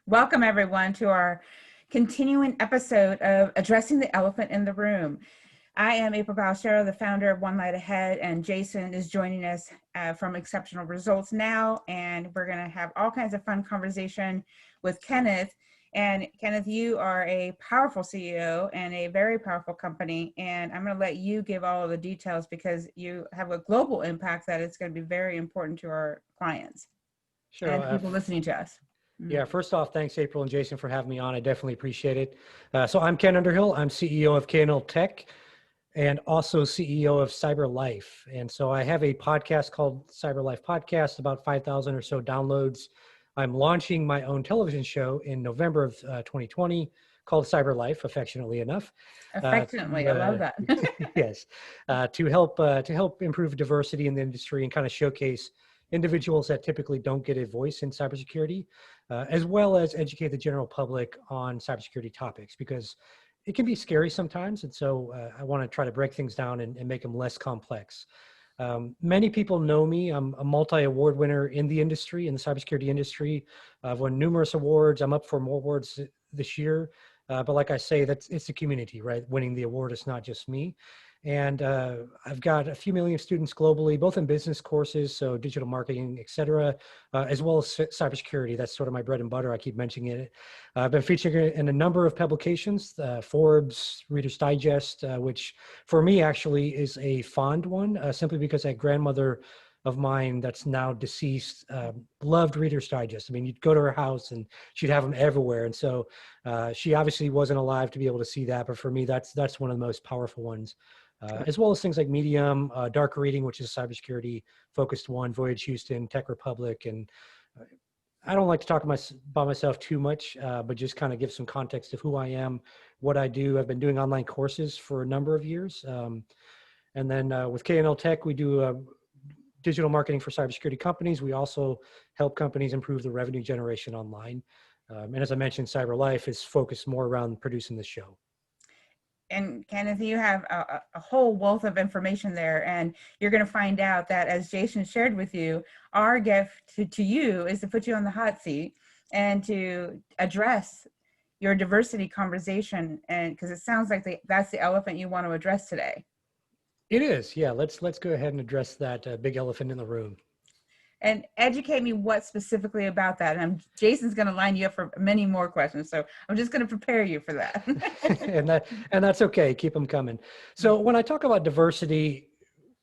Welcome everyone to our continuing episode of Addressing the Elephant in the Room. I am April Ballestero, the founder of One Light Ahead, and Jason is joining us from Exceptional Results Now, and we're going to have all kinds of fun conversation with Kenneth. And Kenneth, you are a powerful CEO and a very powerful company, and I'm going to let you give all of the details because you have a global impact that is going to be very important to our clients and people listening to us. Yeah, first off, thanks, April and Jason, for having me on. I definitely appreciate it. So I'm Ken Underhill. I'm CEO of K&L Tech and also CEO of Cyber Life. And so I have a podcast called Cyber Life Podcast, about 5,000 or so downloads. I'm launching my own television show in November of 2020 called Cyber Life, affectionately enough. Affectionately, I love that. Yes, to help improve diversity in the industry and kind of showcase individuals that typically don't get a voice in cybersecurity, as well as educate the general public on cybersecurity topics, because it can be scary sometimes. And so I want to try to break things down and make them less complex. Many people know me. I'm a multi-award winner in the industry, in the cybersecurity industry. I've won numerous awards. I'm up for more awards this year. But like I say, it's the community, right? Winning the award is not just me. And I've got a few million students globally, both in business courses, so digital marketing, et cetera, as well as cybersecurity. That's sort of my bread and butter. I keep mentioning it. I've been featured in a number of publications, Forbes, Reader's Digest, which for me actually is a fond one, simply because that grandmother of mine that's now deceased loved Reader's Digest. I mean, you'd go to her house and she'd have them everywhere. And so she obviously wasn't alive to be able to see that. But for me, that's one of the most powerful ones. As well as things like Medium, Dark Reading, which is a cybersecurity focused one, Voyage Houston, Tech Republic. And I don't like to talk about myself too much, but just kind of give some context of who I am, what I do. I've been doing online courses for a number of years. And then with K&L Tech, we do digital marketing for cybersecurity companies. We also help companies improve the revenue generation online. And as I mentioned, Cyber Life is focused more around producing the show. And Kenneth, you have a whole wealth of information there, and you're going to find out that, as Jason shared with you, our gift to you is to put you on the hot seat and to address your diversity conversation, and because it sounds like that's the elephant you want to address today. It is, yeah. Let's go ahead and address that big elephant in the room. And educate me what specifically about that. And Jason's going to line you up for many more questions, so I'm just going to prepare you for that. and that's okay. Keep them coming. So when I talk about diversity,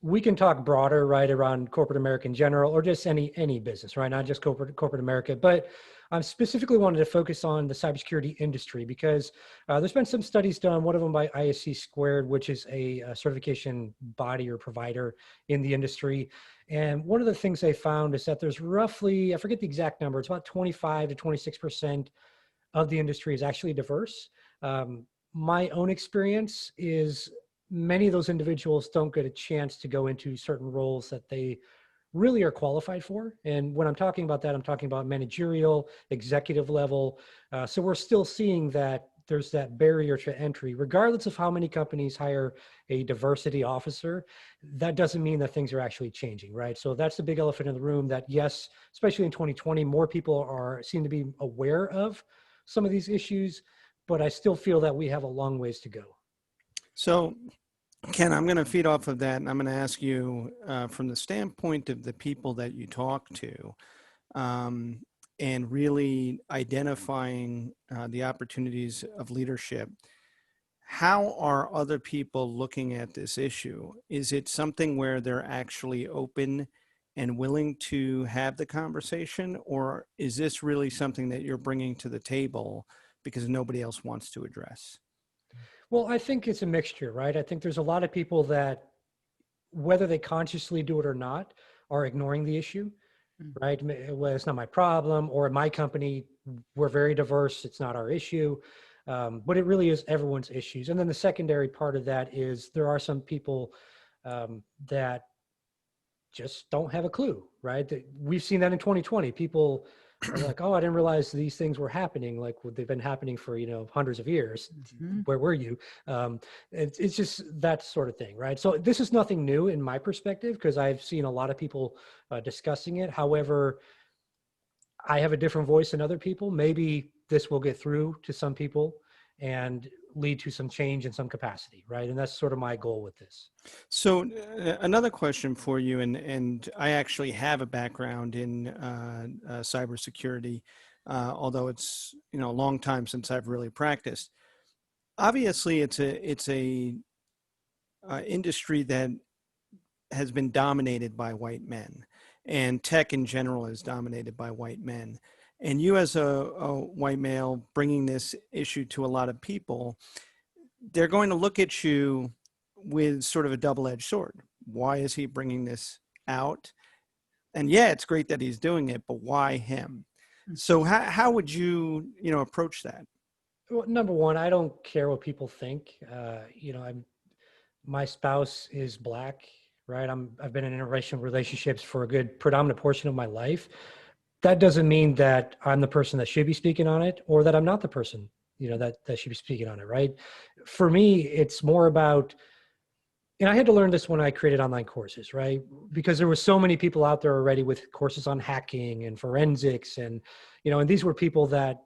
we can talk broader, right, around corporate America in general, or just any business, right? Not just corporate America, but I specifically wanted to focus on the cybersecurity industry because there's been some studies done, one of them by ISC Squared, which is a certification body or provider in the industry. And one of the things they found is that there's roughly, I forget the exact number, it's about 25 to 26% of the industry is actually diverse. My own experience is many of those individuals don't get a chance to go into certain roles that they really are qualified for. And when I'm talking about that, I'm talking about managerial, executive level. So we're still seeing that there's that barrier to entry, regardless of how many companies hire a diversity officer. That doesn't mean that things are actually changing, right? So that's the big elephant in the room that, yes, especially in 2020, more people seem to be aware of some of these issues, but I still feel that we have a long ways to go. So, Ken, I'm going to feed off of that, and I'm going to ask you from the standpoint of the people that you talk to, and really identifying the opportunities of leadership. How are other people looking at this issue? Is it something where they're actually open and willing to have the conversation, or is this really something that you're bringing to the table because nobody else wants to address? Well, I think it's a mixture, right? I think there's a lot of people that, whether they consciously do it or not, are ignoring the issue, right? Well, it's not my problem, or in my company, we're very diverse, it's not our issue. But it really is everyone's issues. And then the secondary part of that is there are some people that just don't have a clue, right? We've seen that in 2020. People are like, oh, I didn't realize these things were happening. Like they've been happening for, hundreds of years. Mm-hmm. Where were you? It's just that sort of thing, right? So this is nothing new in my perspective, because I've seen a lot of people discussing it. However, I have a different voice than other people. Maybe this will get through to some people and lead to some change in some capacity, right? And that's sort of my goal with this. So another question for you, and I actually have a background in cybersecurity, although it's a long time since I've really practiced. Obviously, it's a industry that has been dominated by white men, and tech in general is dominated by white men. And you, as a white male, bringing this issue to a lot of people, they're going to look at you with sort of a double-edged sword. Why is he bringing this out? And yeah, it's great that he's doing it, but why him? So how would you approach that? Well, number one, I don't care what people think. My spouse is Black, right? I've been in interracial relationships for a good predominant portion of my life. That doesn't mean that I'm the person that should be speaking on it, or that I'm not the person, that should be speaking on it, right? For me, it's more about, and I had to learn this when I created online courses, right? Because there were so many people out there already with courses on hacking and forensics, and and these were people that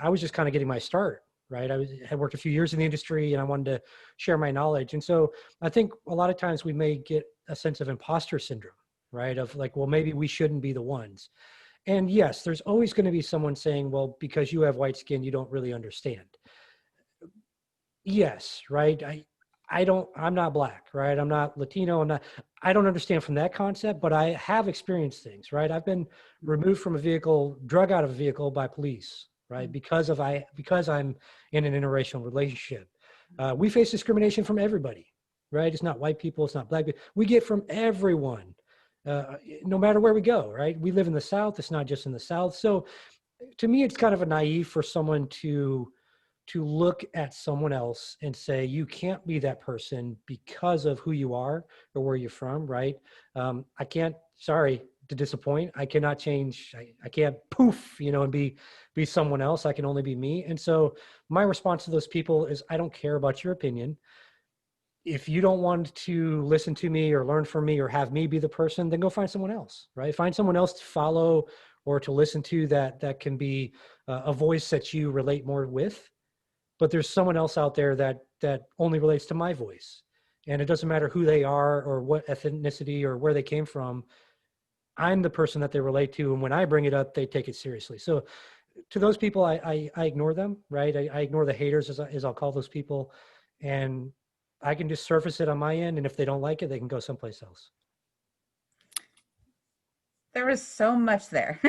I was just kind of getting my start, right? Had worked a few years in the industry, and I wanted to share my knowledge. And so I think a lot of times we may get a sense of imposter syndrome, right? Of like, well, maybe we shouldn't be the ones. And yes, there's always going to be someone saying, well, because you have white skin, you don't really understand. Yes, right. I'm not Black, right? I'm not Latino. I don't understand from that concept, but I have experienced things, right? I've been removed from a vehicle, drug out of a vehicle by police, right? Because I'm in an interracial relationship. We face discrimination from everybody, right? It's not white people. It's not Black people. We get from everyone, no matter where we go, right? We live in the South. It's not just in the South. So to me, it's kind of a naive for someone to look at someone else and say, you can't be that person because of who you are or where you're from, right? I can't, sorry to disappoint. I cannot change. I can't poof, and be someone else. I can only be me. And so my response to those people is, I don't care about your opinion. If you don't want to listen to me or learn from me or have me be the person, then go find someone else, right? Find someone else to follow or to listen to that can be a voice that you relate more with. But there's someone else out there that only relates to my voice. And it doesn't matter who they are or what ethnicity or where they came from. I'm the person that they relate to. And when I bring it up, they take it seriously. So to those people, I ignore them, right? I ignore the haters, as I'll call those people. And I can just surface it on my end. And if they don't like it, they can go someplace else. There was so much there.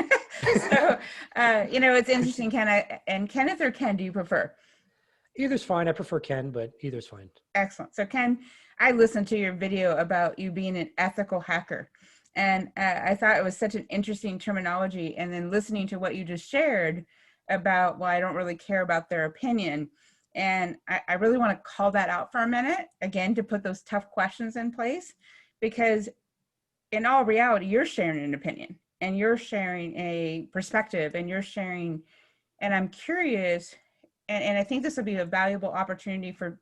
So, it's interesting, and Kenneth or Ken, do you prefer? Either's fine. I prefer Ken, but either's fine. Excellent. So Ken, I listened to your video about you being an ethical hacker, and I thought it was such an interesting terminology. And then listening to what you just shared about, well, I don't really care about their opinion. And I really want to call that out for a minute, again, to put those tough questions in place, because in all reality, you're sharing an opinion and you're sharing a perspective and you're sharing, and I'm curious, and I think this will be a valuable opportunity for,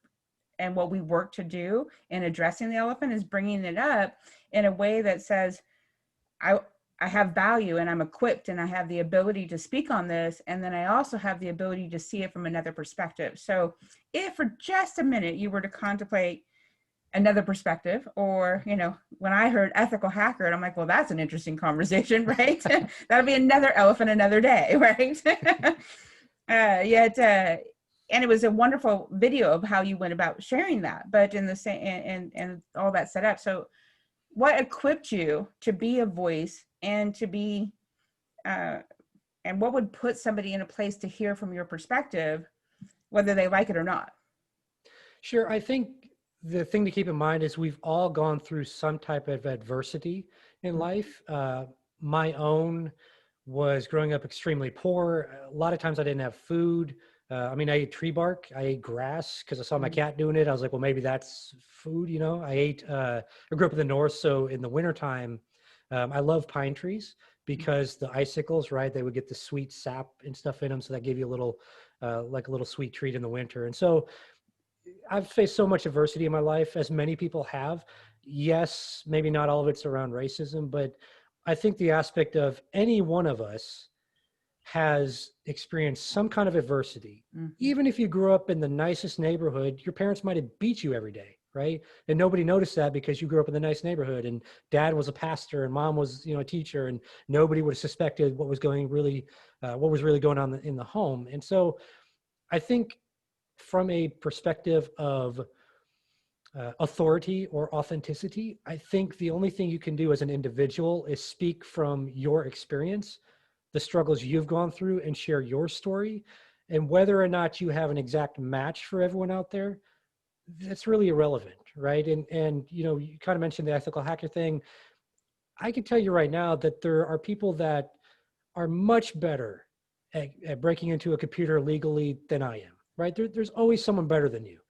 and what we work to do in addressing the elephant is bringing it up in a way that says, I have value and I'm equipped and I have the ability to speak on this. And then I also have the ability to see it from another perspective. So if for just a minute you were to contemplate another perspective, or, when I heard ethical hacker, and I'm like, well, that's an interesting conversation, right? That'll be another elephant another day, right? And it was a wonderful video of how you went about sharing that, but in the same, and all that set up. So what equipped you to be a voice and to be, and what would put somebody in a place to hear from your perspective, whether they like it or not? Sure. I think the thing to keep in mind is we've all gone through some type of adversity in life. My own was growing up extremely poor. A lot of times I didn't have food. I ate tree bark. I ate grass because I saw my cat doing it. I was like, well, maybe that's food, I grew up in the north. So in the wintertime, I love pine trees because the icicles, right, they would get the sweet sap and stuff in them. So that gave you a little, like a little sweet treat in the winter. And so I've faced so much adversity in my life, as many people have. Yes, maybe not all of it's around racism, but I think the aspect of any one of us has experienced some kind of adversity. Mhm. Even if you grew up in the nicest neighborhood, your parents might have beat you every day, right? And nobody noticed that because you grew up in the nice neighborhood and dad was a pastor and mom was, a teacher, and nobody would have suspected what was really going on in the home. And so I think from a perspective of authority or authenticity, I think the only thing you can do as an individual is speak from your experience, the struggles you've gone through, and share your story. And whether or not you have an exact match for everyone out there, that's really irrelevant, right? And you kind of mentioned the ethical hacker thing. I can tell you right now that there are people that are much better at breaking into a computer legally than I am, right? There's always someone better than you.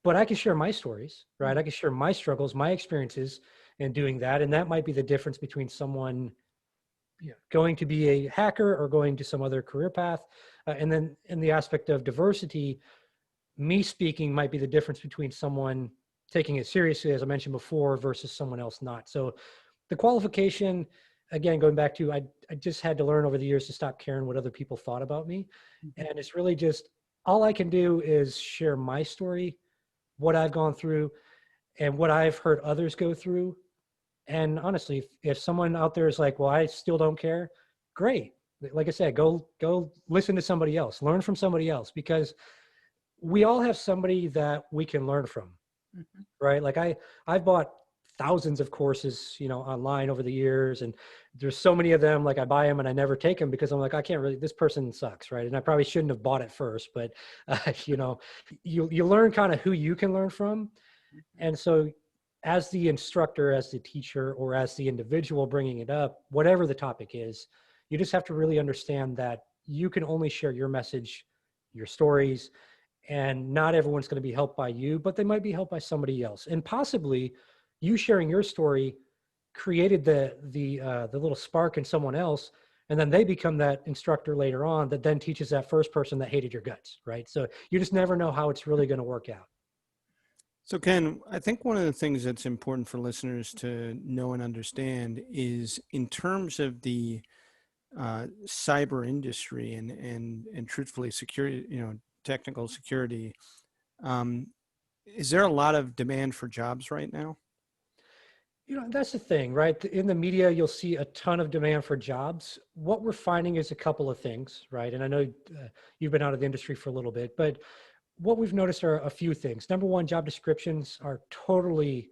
But I can share my stories, right? I can share my struggles, my experiences in doing that. And that might be the difference between someone going to be a hacker or going to some other career path. And then in the aspect of diversity, me speaking might be the difference between someone taking it seriously, as I mentioned before, versus someone else not. So the qualification, again, going back to, I just had to learn over the years to stop caring what other people thought about me. Mhm. And it's really just, all I can do is share my story, what I've gone through, and what I've heard others go through. And honestly, if someone out there is like, well, I still don't care, great. Like I said, go listen to somebody else, learn from somebody else, because we all have somebody that we can learn from, Mhm. right? Like I've bought thousands of courses, online over the years, and there's so many of them, like I buy them and I never take them because I'm like, I can't really, this person sucks, right? And I probably shouldn't have bought it first, but you learn kind of who you can learn from. And so as the instructor, as the teacher, or as the individual bringing it up, whatever the topic is, you just have to really understand that you can only share your message, your stories, and not everyone's going to be helped by you, but they might be helped by somebody else. And possibly you sharing your story created the little spark in someone else, and then they become that instructor later on that then teaches that first person that hated your guts, right? So you just never know how it's really going to work out. So Ken, I think one of the things that's important for listeners to know and understand is in terms of the cyber industry and truthfully security, technical security, um, is there a lot of demand for jobs right now? That's the thing, right? In the media, you'll see a ton of demand for jobs. What we're finding is a couple of things, right? And I know you've been out of the industry for a little bit, but what we've noticed are a few things. Number one, job descriptions are totally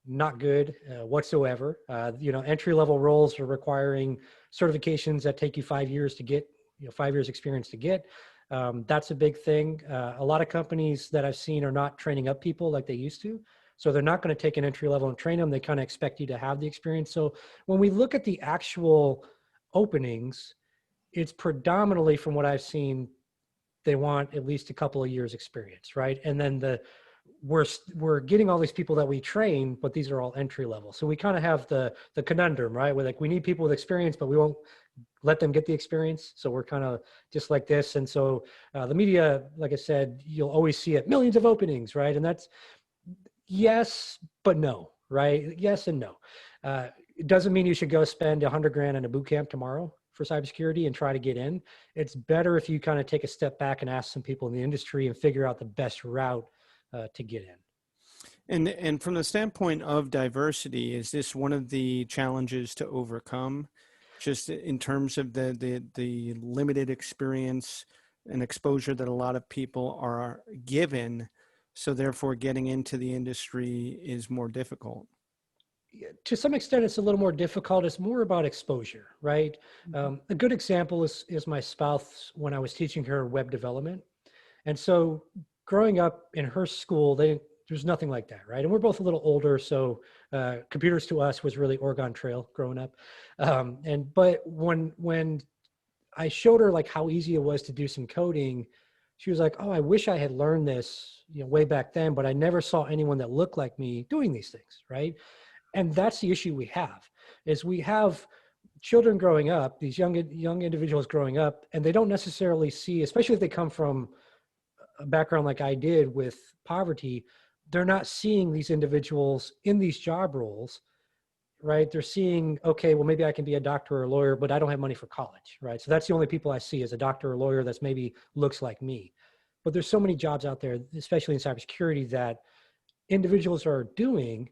not good whatsoever. Entry level roles are requiring certifications that take you 5 years to get, 5 years experience to get. That's a big thing. A lot of companies that I've seen are not training up people like they used to. So they're not going to take an entry level and train them. They kind of expect you to have the experience. So when we look at the actual openings, it's predominantly, from what I've seen, they want at least a couple of years experience, right? And then we're getting all these people that we train, but these are all entry level. So we kind of have the conundrum, right? We're like, we need people with experience, but we won't let them get the experience. So we're kind of just like this. And so the media, like I said, you'll always see it, millions of openings, right? And that's yes, but no, right? Yes and no. It doesn't mean you should go spend $100,000 in a boot camp tomorrow for cybersecurity and try to get in. It's better if you kind of take a step back and ask some people in the industry and figure out the best route to get in. And from the standpoint of diversity, is this one of the challenges to overcome, just in terms of the limited experience and exposure that a lot of people are given, so therefore getting into the industry is more difficult? To some extent, it's a little more difficult. It's more about exposure, right? A good example is my spouse when I was teaching her web development. And so growing up in her school, there's nothing like that, right? And we're both a little older, so computers to us was really Oregon Trail growing up. But when I showed her like how easy it was to do some coding, she was like, "Oh, I wish I had learned this, way back then, but I never saw anyone that looked like me doing these things," right? And that's the issue we have, is we have children growing up, these young individuals growing up, and they don't necessarily see, especially if they come from a background like I did with poverty, they're not seeing these individuals in these job roles, right? They're seeing, okay, well, maybe I can be a doctor or a lawyer, but I don't have money for college, right? So that's the only people I see as a doctor or lawyer that's maybe looks like me. But there's so many jobs out there, especially in cybersecurity, that individuals are doing,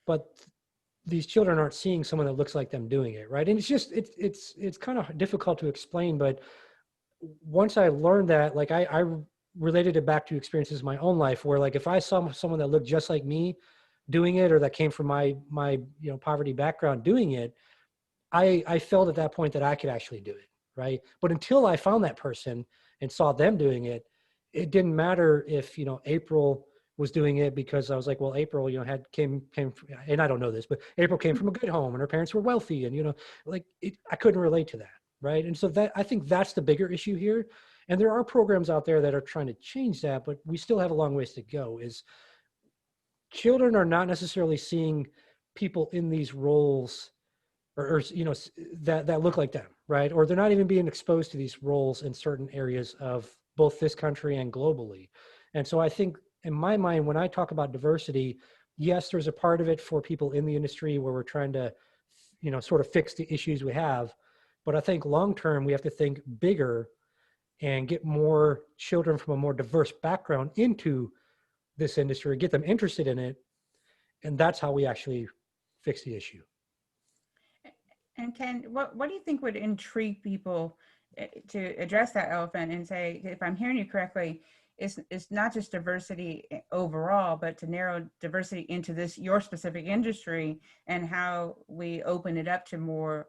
but these children aren't seeing someone that looks like them doing it, right? And it's just it's kind of difficult to explain, but once I learned that, like I related it back to experiences in my own life, where like if I saw someone that looked just like me doing it, or that came from my poverty background doing it, I felt at that point that I could actually do it, right? But until I found that person and saw them doing it, it didn't matter if April was doing it, because I was like, well, April, and I don't know this, but April came from a good home and her parents were wealthy, and I couldn't relate to that, right? And so that, I think that's the bigger issue here. And there are programs out there that are trying to change that, but we still have a long ways to go. Is children are not necessarily seeing people in these roles, or that look like them, right? Or they're not even being exposed to these roles in certain areas of both this country and globally. And so I think, in my mind, when I talk about diversity, yes, there's a part of it for people in the industry where we're trying to sort of fix the issues we have. But I think long term we have to think bigger and get more children from a more diverse background into this industry, get them interested in it, and that's how we actually fix the issue. And Ken, what do you think would intrigue people to address that elephant and say, if I'm hearing you correctly, it's not just diversity overall, but to narrow diversity into your specific industry, and how we open it up to more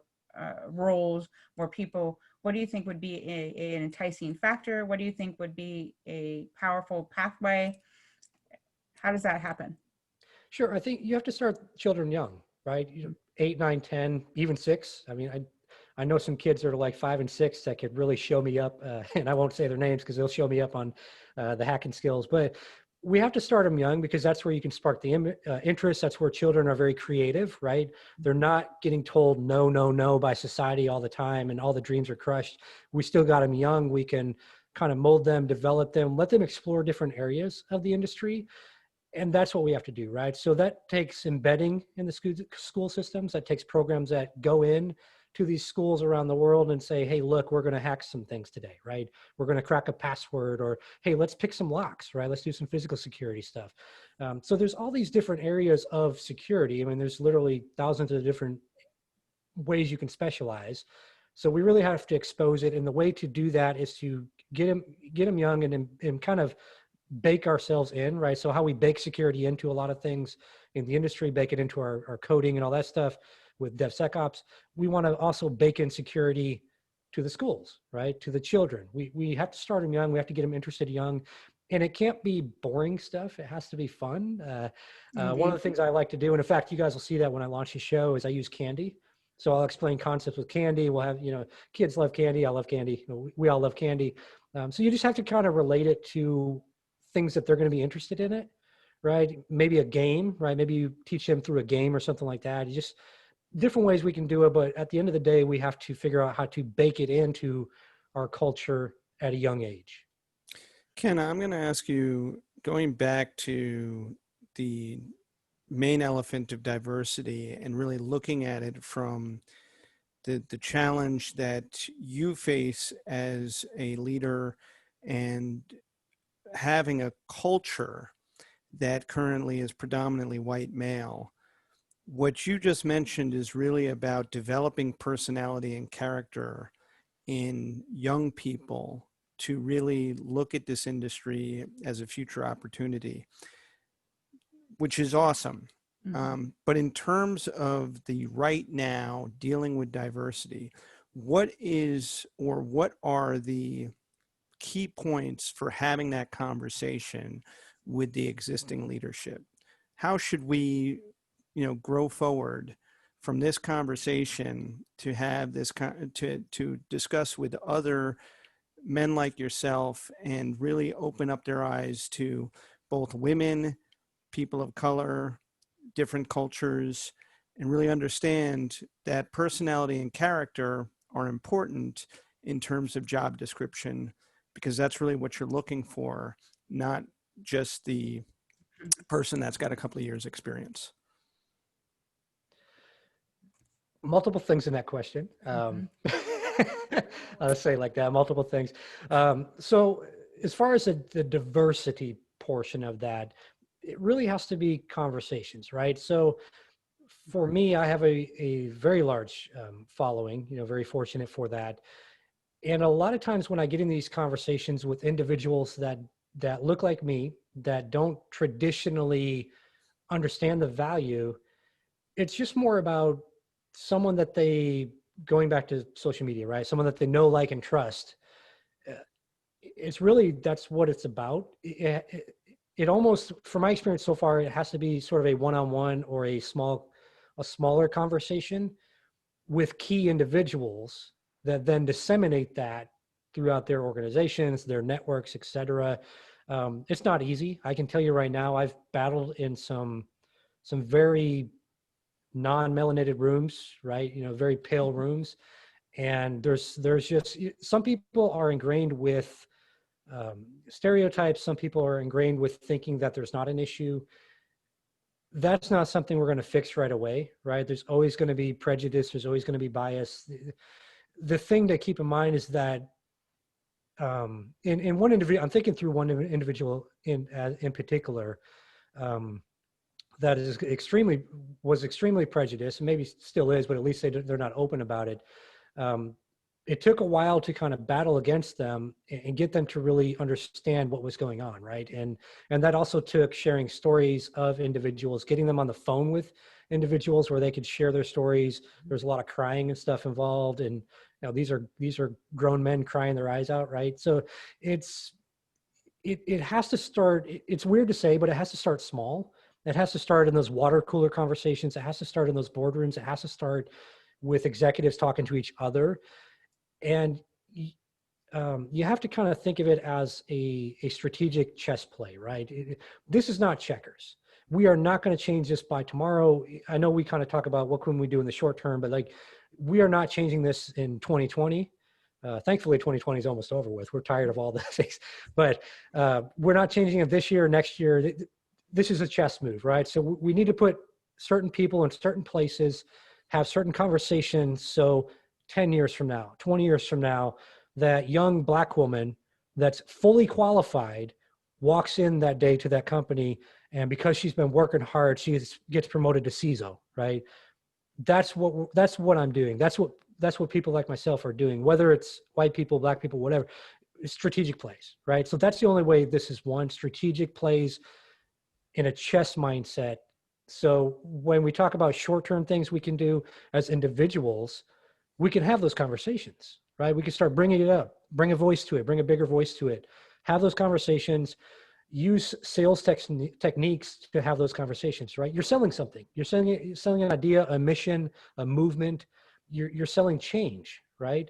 roles, more people. What do you think would be an enticing factor? What do you think would be a powerful pathway? How does that happen? Sure. I think you have to start children young, right? 8, 9, 10, even 6. I mean, I know some kids that are like 5 and 6 that could really show me up, and I won't say their names because they'll show me up on the hacking skills. But we have to start them young, because that's where you can spark the interest. That's where children are very creative, right? They're not getting told no, no, no by society all the time, and all the dreams are crushed. We still got them young. We can kind of mold them, develop them, let them explore different areas of the industry. And that's what we have to do, right? So that takes embedding in the school systems. That takes programs that go in to these schools around the world and say, hey, look, we're going to hack some things today, right? We're going to crack a password, or hey, let's pick some locks, right? Let's do some physical security stuff. So there's all these different areas of security. I mean, there's literally thousands of different ways you can specialize. So we really have to expose it. And the way to do that is to get them young and kind of bake ourselves in, right? So how we bake security into a lot of things in the industry, bake it into our coding and all that stuff with DevSecOps. We want to also bake in security to the schools, right? To the children. We have to start them young. We have to get them interested young. And it can't be boring stuff. It has to be fun. One of the things I like to do, and in fact, you guys will see that when I launch the show, is I use candy. So I'll explain concepts with candy. We'll have, kids love candy. I love candy. We all love candy. So you just have to kind of relate it to things that they're going to be interested in it, right? Maybe a game, right? Maybe you teach them through a game or something like that. It's just different ways we can do it. But at the end of the day, we have to figure out how to bake it into our culture at a young age. Ken, I'm going to ask you, going back to the main elephant of diversity and really looking at it from the challenge that you face as a leader and having a culture that currently is predominantly white male. What you just mentioned is really about developing personality and character in young people to really look at this industry as a future opportunity, which is awesome. But in terms of the right now dealing with diversity, what are the key points for having that conversation with the existing leadership? How should we, grow forward from this conversation to have this to discuss with other men like yourself and really open up their eyes to both women, people of color, different cultures, and really understand that personality and character are important in terms of job description, because that's really what you're looking for, not just the person that's got a couple of years experience. multiple things in that question. Mhm. I'll say it like that, multiple things. So as far as the diversity portion of that, it really has to be conversations, right? So for me, I have a very large following, very fortunate for that. And a lot of times when I get in these conversations with individuals that look like me, that don't traditionally understand the value, it's just more about someone that they, going back to social media, right? Someone that they know, like, and trust. Uh, It's really, that's what it's about. It almost, from my experience so far, it has to be sort of a one-on-one or a smaller conversation with key individuals that then disseminate that throughout their organizations, their networks, et cetera. It's not easy. I can tell you right now, I've battled in some very non-melanated rooms, right? Very pale rooms. And there's just, some people are ingrained with stereotypes. Some people are ingrained with thinking that there's not an issue. That's not something we're going to fix right away, right? There's always going to be prejudice. There's always going to be bias. The thing to keep in mind is that in one individual, I'm thinking through one individual in particular, that was extremely prejudiced, and maybe still is, but at least they're not open about it. Um, it took a while to kind of battle against them and get them to really understand what was going on, right? And that also took sharing stories of individuals, getting them on the phone with individuals where they could share their stories. There's a lot of crying and stuff involved, and these are grown men crying their eyes out, right? So it has to start. It's weird to say, but it has to start small. It has to start in those water cooler conversations. It has to start in those boardrooms. It has to start with executives talking to each other. And you have to kind of think of it as a strategic chess play, right? This is not checkers. We are not going to change this by tomorrow. I know we kind of talk about what can we do in the short term, but like, we are not changing this in 2020. Thankfully, 2020 is almost over with. We're tired of all the things, but we're not changing it this year or next year. This is a chess move, right? So we need to put certain people in certain places, have certain conversations. So 10 years from now, 20 years from now, that young Black woman that's fully qualified walks in that day to that company, and because she's been working hard, she gets promoted to CISO, right? That's what I'm doing. That's what people like myself are doing, whether it's white people, Black people, whatever. Strategic plays, right? So that's the only way this is won. Strategic plays in a chess mindset. So when we talk about short-term things we can do as individuals, we can have those conversations, right? We can start bringing it up, bring a voice to it, bring a bigger voice to it, have those conversations, use sales techniques to have those conversations, right? You're selling something. You're selling an idea, a mission, a movement. You're selling change, right?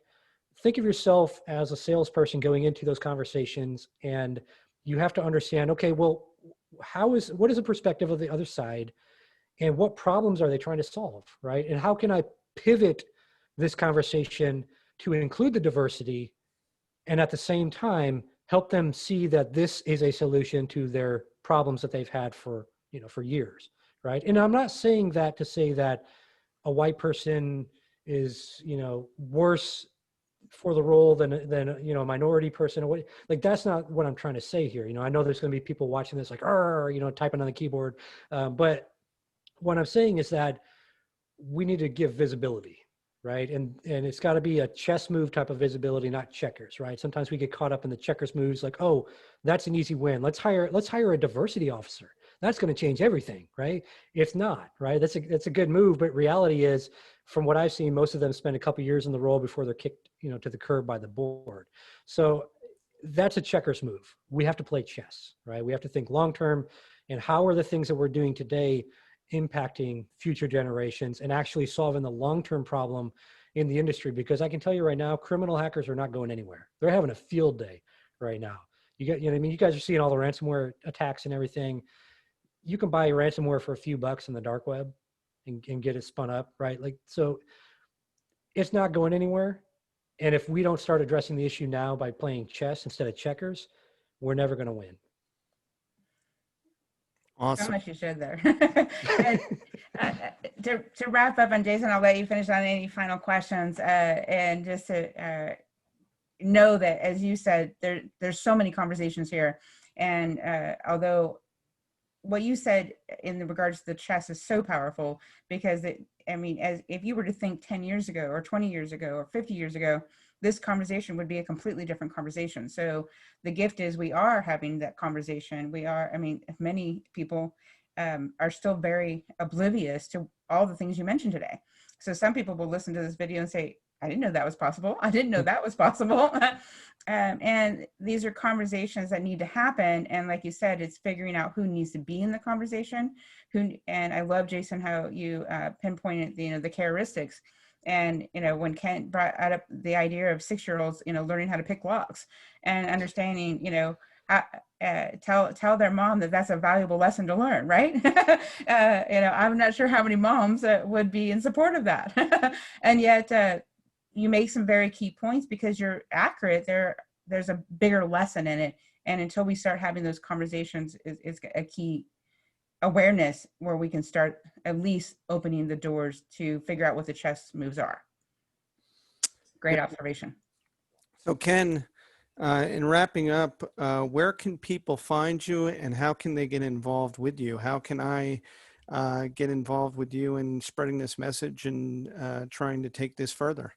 Think of yourself as a salesperson going into those conversations, and you have to understand, okay, well, what is the perspective of the other side, and what problems are they trying to solve, right? And how can I pivot this conversation to include the diversity, and at the same time help them see that this is a solution to their problems that they've had for years, right? And I'm not saying that to say that a white person is worse for the role than a minority person, or what. Like, that's not what I'm trying to say here. I know there's going to be people watching this like, typing on the keyboard, but what I'm saying is that we need to give visibility, right? And it's got to be a chess move type of visibility, not checkers, right? Sometimes we get caught up in the checkers moves, like, oh, that's an easy win. Let's hire a diversity officer. That's going to change everything, right? It's not, right? That's a good move, but reality is, from what I've seen, most of them spend a couple years in the role before they're kicked, to the curb by the board. So that's a checkers move. We have to play chess, right? We have to think long term, and how are the things that we're doing today impacting future generations and actually solving the long-term problem in the industry. Because I can tell you right now, criminal hackers are not going anywhere. They're having a field day right now. You guys are seeing all the ransomware attacks and everything. You can buy ransomware for a few bucks in the dark web and get it spun up, right? Like, so it's not going anywhere. And if we don't start addressing the issue now by playing chess instead of checkers, we're never going to win. How Awesome. much you should there. And, to wrap up, and Jason, I'll let you finish on any final questions. And just to know that, as you said, there's so many conversations here. And although what you said in regards to the chess is so powerful, because I mean, as if you were to think 10 years ago or 20 years ago or 50 years ago, this conversation would be a completely different conversation. So the gift is we are having that conversation. We are, I mean, many people are still very oblivious to all the things you mentioned today. So some people will listen to this video and say, I didn't know that was possible. I didn't know that was possible. And these are conversations that need to happen. And like you said, it's figuring out who needs to be in the conversation. And I love, Jason, how you pinpointed the characteristics. And when Ken brought up the idea of 6-year-olds, learning how to pick locks and understanding, how, tell their mom that that's a valuable lesson to learn, right? I'm not sure how many moms would be in support of that. And yet you make some very key points because you're accurate. There's a bigger lesson in it. And until we start having those conversations is a key awareness where we can start at least opening the doors to figure out what the chess moves are. Great observation. So Ken, in wrapping up, where can people find you and how can they get involved with you? How can I get involved with you in spreading this message and trying to take this further?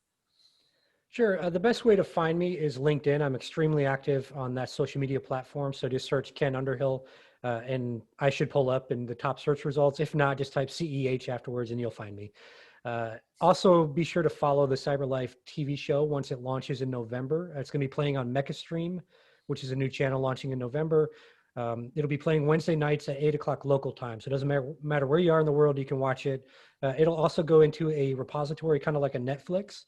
Sure. The best way to find me is LinkedIn. I'm extremely active on that social media platform. So just search Ken Underhill and I should pull up in the top search results. If not, just type CEH afterwards and you'll find me. Also, be sure to follow the CyberLife TV show once it launches in November. It's going to be playing on MechaStream, which is a new channel launching in November. It'll be playing Wednesday nights at 8 o'clock local time. So it doesn't matter where you are in the world, you can watch it. It'll also go into a repository, kind of like a Netflix,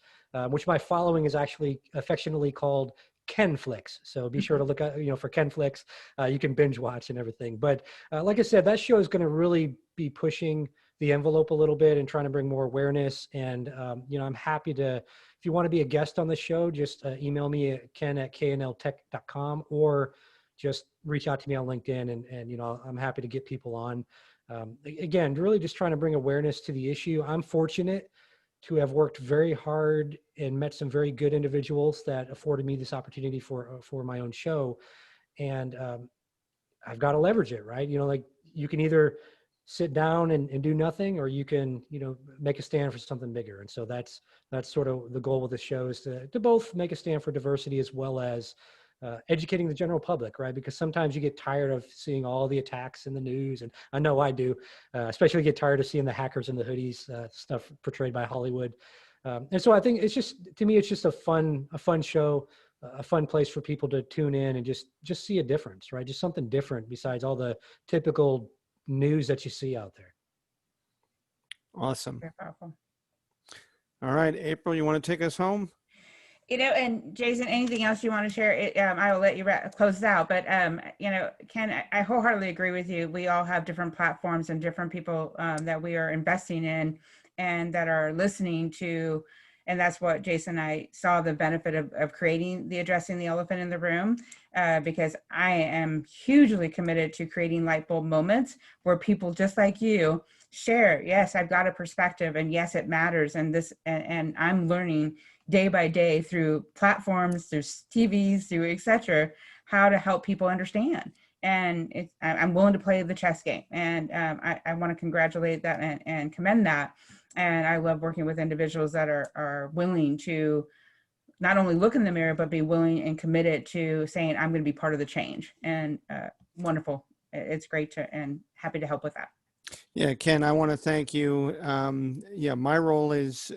which my following is actually affectionately called Kenflix. So be sure to look at, for Kenflix. You can binge watch and everything. But like I said, that show is going to really be pushing the envelope a little bit and trying to bring more awareness. And, I'm happy to, if you want to be a guest on the show, just email me at ken@knltech.com or just reach out to me on LinkedIn and I'm happy to get people on. Again, really just trying to bring awareness to the issue. I'm fortunate to have worked very hard and met some very good individuals that afforded me this opportunity for my own show. And I've got to leverage it, right? Like you can either sit down and do nothing, or you can, make a stand for something bigger. And so that's sort of the goal with the show is to both make a stand for diversity as well as educating the general public, right? Because sometimes you get tired of seeing all the attacks in the news, and I know I do, especially get tired of seeing the hackers in the hoodies, stuff portrayed by Hollywood. And so I think it's just, to me, it's just a fun show, a fun place for people to tune in and just see a difference, right? Just something different besides all the typical news that you see out there. Awesome. Very powerful. All right, April, you want to take us home? And Jason, anything else you want to share? I will let you close this out. But Ken, I wholeheartedly agree with you. We all have different platforms and different people that we are investing in and that are listening to. And that's what Jason and I saw the benefit of creating the Addressing the Elephant in the Room, because I am hugely committed to creating light bulb moments where people just like you share, yes, I've got a perspective, and yes, it matters. And I'm learning day by day through platforms, through TVs, through etc., how to help people understand. And I'm willing to play the chess game. And I want to congratulate that and commend that. And I love working with individuals that are willing to not only look in the mirror, but be willing and committed to saying, I'm going to be part of the change. And wonderful. It's great and happy to help with that. Yeah, Ken, I want to thank you. My role is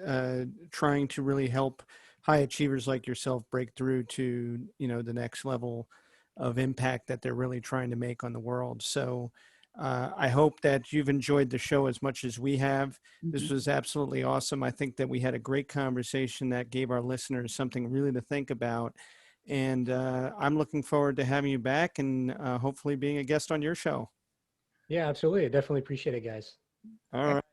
trying to really help high achievers like yourself break through to, the next level of impact that they're really trying to make on the world. So I hope that you've enjoyed the show as much as we have. This was absolutely awesome. I think that we had a great conversation that gave our listeners something really to think about. And I'm looking forward to having you back and hopefully being a guest on your show. Yeah, absolutely. I definitely appreciate it, guys. All right.